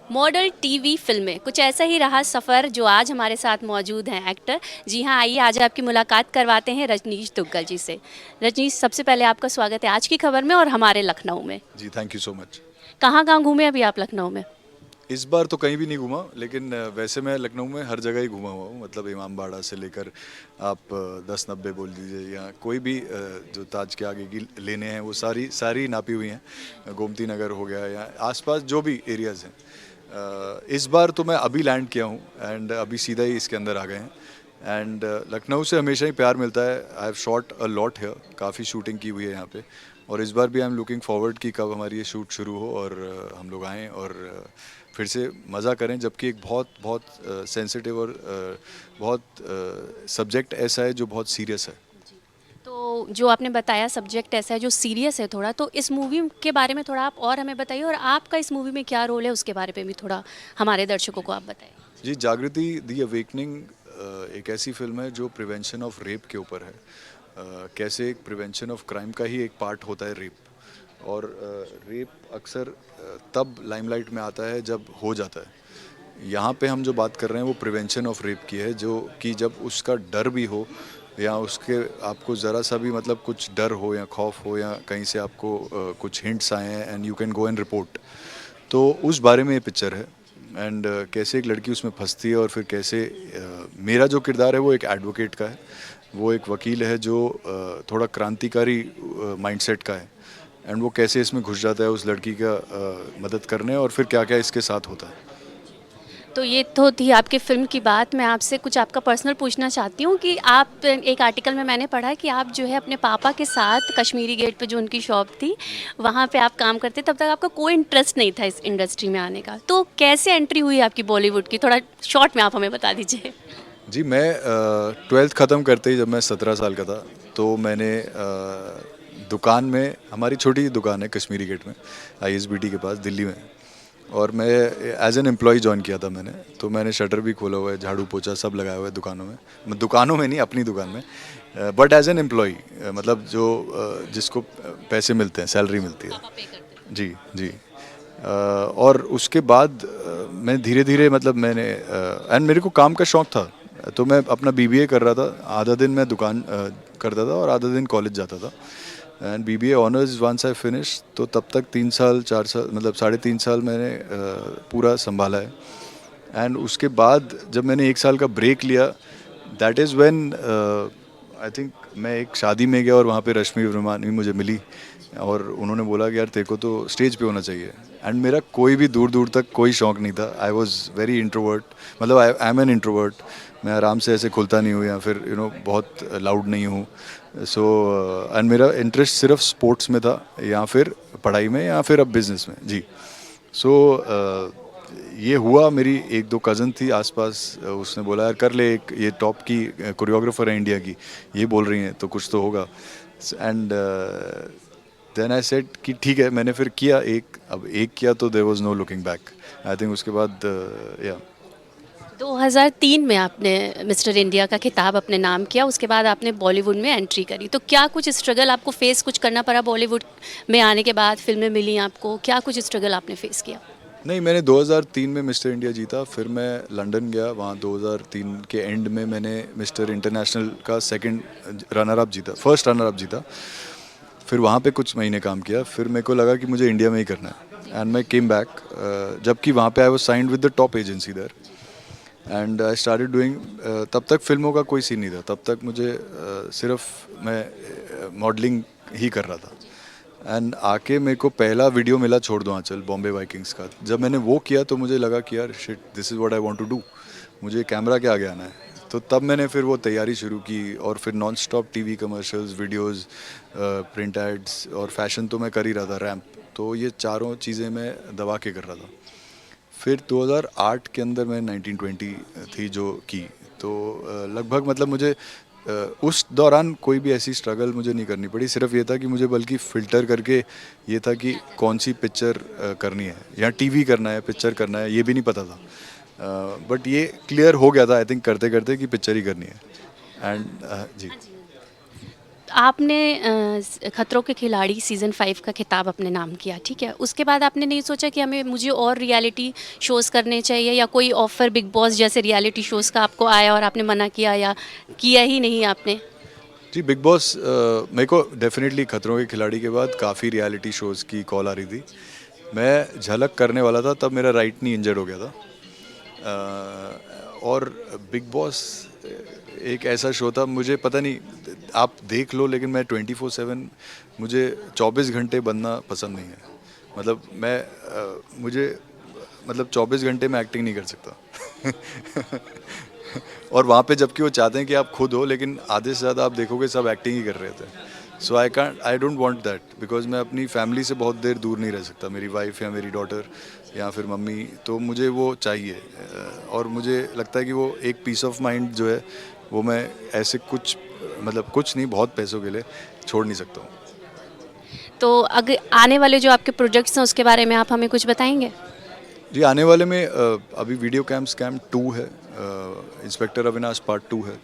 Model TV फिल्में कुछ ऐसा ही रहा सफ़र जो आज हमारे साथ मौजूद हैं एक्टर। जी हाँ, आइए आज आपकी मुलाकात करवाते हैं रजनीश दुग्गल जी से। रजनीश, सबसे पहले आपका स्वागत है आज की खबर में और हमारे लखनऊ में। जी, थैंक यू सो मच। कहाँ कहाँ घूमे अभी आप लखनऊ में? इस बार तो कहीं भी नहीं घूमा, लेकिन वैसे मैं लखनऊ में हर जगह ही घूमा हुआ हूँ। मतलब इमामबाड़ा से लेकर आप 10-90 बोल दीजिए, या कोई भी जो ताज के आगे की लेने हैं वो सारी सारी नापी हुई हैं। गोमती नगर हो गया या आसपास जो भी एरियाज़ हैं। इस बार तो मैं अभी लैंड किया हूँ एंड अभी सीधा ही इसके अंदर आ गए हैं। एंड लखनऊ से हमेशा ही प्यार मिलता है। I have shot a lot here, काफ़ी शूटिंग की हुई है यहाँ पे। और इस बार भी आई एम लुकिंग फॉरवर्ड कि कब हमारी ये शूट शुरू हो और हम लोग आएँ और फिर से मज़ा करें, जबकि एक बहुत बहुत सेंसिटिव और बहुत सब्जेक्ट ऐसा है जो बहुत सीरियस है। तो जो आपने बताया सब्जेक्ट ऐसा है जो सीरियस है थोड़ा, तो इस मूवी के बारे में थोड़ा आप और हमें बताइए, और आपका इस मूवी में क्या रोल है उसके बारे में भी थोड़ा हमारे दर्शकों को आप बताइए। जी, जागृति दी अवेकनिंग एक ऐसी फिल्म है जो प्रिवेंशन ऑफ रेप के ऊपर है। कैसे एक प्रिवेंशन ऑफ क्राइम का ही एक पार्ट होता है रेप। और रेप अक्सर तब लाइमलाइट में आता है जब हो जाता है। यहाँ पे हम जो बात कर रहे हैं वो प्रिवेंशन ऑफ रेप की है, जो कि जब उसका डर भी हो या उसके आपको ज़रा सा भी मतलब कुछ डर हो या खौफ हो या कहीं से आपको कुछ हिंट्स आए हैं and you can go and report. तो उस बारे में ये पिक्चर है। एंड कैसे एक लड़की उसमें फंसती है और फिर कैसे मेरा जो किरदार है वो एक एडवोकेट का है। वो एक वकील है जो थोड़ा क्रांतिकारी माइंडसेट का है। एंड वो कैसे इसमें घुस जाता है उस लड़की का मदद करने, और फिर क्या क्या इसके साथ होता है। तो ये तो थी आपकी फ़िल्म की बात। मैं आपसे कुछ आपका पर्सनल पूछना चाहती हूँ कि आप, एक आर्टिकल में मैंने पढ़ा कि आप जो है अपने पापा के साथ कश्मीरी गेट पे जो उनकी शॉप थी, वहाँ पे आप काम करते, तब तक आपका कोई इंटरेस्ट नहीं था इस इंडस्ट्री में आने का। तो कैसे एंट्री हुई आपकी बॉलीवुड की? थोड़ा शॉर्ट में आप हमें बता दीजिए। जी, मैं 12th ख़त्म करते ही जब मैं 17 साल का था, तो मैंने दुकान में, हमारी छोटी सी दुकान है कश्मीरी गेट में, आईएसबीटी के पास दिल्ली में। और मैं एज एन एम्प्लॉय ज्वाइन किया था मैंने। तो मैंने शटर भी खोला हुआ है, झाड़ू पोछा सब लगाया हुआ है दुकानों में। दुकानों में नहीं, अपनी दुकान में, बट एज एन एम्प्लॉय, मतलब जो जिसको पैसे मिलते हैं, सैलरी मिलती है। पापा पे करते थे। जी जी। और उसके बाद मैं धीरे धीरे, मतलब मैंने एंड मेरे को काम का शौक था। तो मैं अपना बीबीए कर रहा था, आधा दिन मैं दुकान करता था और आधा दिन कॉलेज जाता था। And BBA honours once I finish, तो तब तक 3 साल 4 साल, मतलब 3.5 साल मैंने पूरा संभाला है। एंड उसके बाद जब मैंने 1 साल का ब्रेक लिया, that is when I think मैं एक शादी में गया और वहाँ पे रश्मि वर्मानी मुझे मिली। और उन्होंने बोला कि यार तेरे को तो स्टेज पे होना चाहिए। एंड मेरा कोई भी दूर दूर तक कोई शौक नहीं था। आई वॉज वेरी इंट्रोवर्ट, मतलब आई एम एन इंट्रोवर्ट। मैं आराम से ऐसे खुलता नहीं हूँ या फिर बहुत लाउड नहीं हूँ। सो एंड मेरा इंटरेस्ट सिर्फ स्पोर्ट्स में था, या फिर पढ़ाई में, या फिर अब बिजनेस में। जी। सो ये हुआ, मेरी एक दो कज़न थी आसपास, उसने बोला यार कर ले, एक ये टॉप की कोरियोग्राफर है इंडिया की, ये बोल रही हैं तो कुछ तो होगा। एंड देन आई सेड कि ठीक है। मैंने फिर किया एक, अब एक किया तो there was no looking back. I think उसके बाद या 2003 में आपने मिस्टर इंडिया का खिताब अपने नाम किया, उसके बाद आपने बॉलीवुड में एंट्री करी। तो क्या कुछ स्ट्रगल आपको फेस कुछ करना पड़ा बॉलीवुड में आने के बाद? फिल्में मिली आपको, क्या कुछ स्ट्रगल आपने फेस किया? नहीं, मैंने 2003 में मिस्टर इंडिया जीता, फिर मैं लंदन गया। वहाँ 2003 के एंड में मैंने मिस्टर इंटरनेशनल का सेकंड रनर अप जीता, फर्स्ट रनर अप जीता। फिर वहाँ पे कुछ महीने काम किया, फिर मेरे को लगा कि मुझे इंडिया में ही करना है। एंड मैं केम बैक, जबकि वहाँ पे I was signed with the top agency there. And I started doing, तब तक फिल्मों का कोई सीन नहीं था। तब तक मुझे सिर्फ मैं मॉडलिंग ही कर रहा था। एंड आके मेरे को पहला वीडियो मिला छोड़ दो आंचल, बॉम्बे वाइकिंग्स का। जब मैंने वो किया तो मुझे लगा कि यार shit, this is what I want to do. मुझे कैमरा के आगे आना है। तो तब मैंने फिर वो तैयारी शुरू की, और फिर non stop TV commercials, videos, print ads, और फैशन तो मैं कर ही रहा था, रैम्प। तो ये चारों चीज़ें मैं दबा के कर रहा था। फिर 2008 के अंदर मैं 1920 थी जो की। तो लगभग, मतलब मुझे उस दौरान कोई भी ऐसी स्ट्रगल मुझे नहीं करनी पड़ी। सिर्फ ये था कि मुझे बल्कि फ़िल्टर करके ये था कि कौन सी पिक्चर करनी है, या टीवी करना है, पिक्चर करना है, ये भी नहीं पता था। बट ये क्लियर हो गया था आई थिंक करते करते कि पिक्चर ही करनी है। एंड जी। आपने खतरों के खिलाड़ी सीज़न 5 का खिताब अपने नाम किया, ठीक है? उसके बाद आपने नहीं सोचा कि मुझे और रियलिटी शोज़ करने चाहिए, या कोई ऑफ़र बिग बॉस जैसे रियलिटी शोज़ का आपको आया और आपने मना किया, या किया ही नहीं आपने? जी, बिग बॉस मेरे को डेफिनेटली खतरों के खिलाड़ी के बाद काफ़ी रियलिटी शोज़ की कॉल आ रही थी। मैं झलक करने वाला था, तब मेरा राइट नी इंजर्ड हो गया था। और बिग बॉस एक ऐसा शो था, मुझे पता नहीं, आप देख लो, लेकिन मैं 24/7, मुझे 24 घंटे बनना पसंद नहीं है। मतलब मुझे मतलब 24 घंटे में एक्टिंग नहीं कर सकता। और वहाँ पे जबकि वो चाहते हैं कि आप खुद हो, लेकिन आधे से ज़्यादा आप देखोगे सब एक्टिंग ही कर रहे थे। So I don't want that, because मैं अपनी फैमिली से बहुत देर दूर नहीं रह सकता, मेरी वाइफ या मेरी डॉटर या फिर मम्मी, तो मुझे वो चाहिए। और मुझे लगता है कि वो एक पीस ऑफ माइंड जो है, वो मैं ऐसे कुछ, मतलब कुछ नहीं, बहुत पैसों के लिए छोड़ नहीं सकता हूँ। तो अगर आने वाले जो आपके प्रोजेक्ट्स हैं उसके बारे में आप हमें कुछ बताएँगे? जी, आने वाले में अभी वीडियो कैम स्कैम 2 है, इंस्पेक्टर अविनाश पार्ट 2 है,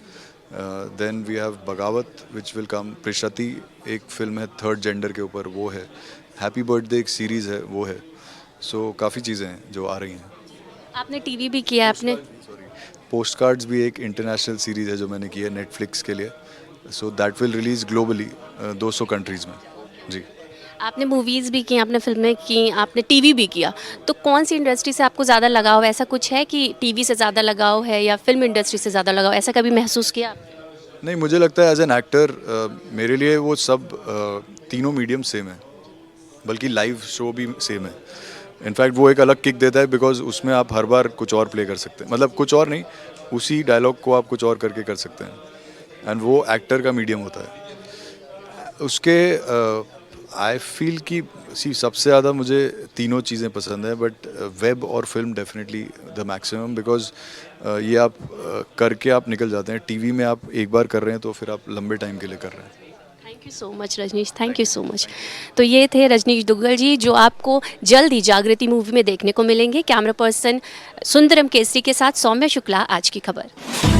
देन वी हैव बगावत विच विल कम, प्रिशति एक फिल्म है थर्ड जेंडर के ऊपर, वो है, हैप्पी बर्थडे एक सीरीज़ है, वो है। सो काफ़ी चीज़ें हैं जो आ रही हैं। आपने टीवी भी किया है आपने? सॉरी, पोस्ट कार्ड्स भी एक इंटरनेशनल सीरीज़ है जो मैंने की है नेटफ्लिक्स के लिए। So that will release globally 200 countries में। जी। आपने मूवीज़ भी की, आपने फ़िल्में की, आपने टीवी भी किया, तो कौन सी इंडस्ट्री से आपको ज़्यादा लगाव है? ऐसा कुछ है कि टीवी से ज़्यादा लगाव है या फ़िल्म इंडस्ट्री से ज़्यादा लगाव, ऐसा कभी महसूस किया आपने? नहीं, मुझे लगता है एज एन एक्टर मेरे लिए वो सब तीनों मीडियम सेम है, बल्कि लाइव शो भी सेम है। इनफैक्ट वो एक अलग किक देता है, बिकॉज उसमें आप हर बार कुछ और प्ले कर सकते हैं, मतलब कुछ और नहीं, उसी डायलॉग को आप कुछ और करके कर सकते हैं, एंड वो एक्टर का मीडियम होता है। उसके आई फील कि सबसे ज़्यादा मुझे तीनों चीज़ें पसंद है, बट वेब और film definitely the maximum, because ये आप करके आप निकल जाते हैं। टीवी में आप एक बार कर रहे हैं तो फिर आप लंबे टाइम के लिए कर रहे हैं। Thank you so much Rajneesh, thank you so much. तो ये थे रजनीश दुग्गल जी, जो आपको जल्द ही जागृति मूवी में देखने को मिलेंगे। कैमरा पर्सन सुंदरम केसरी के साथ सौम्या शुक्ला, आज की खबर।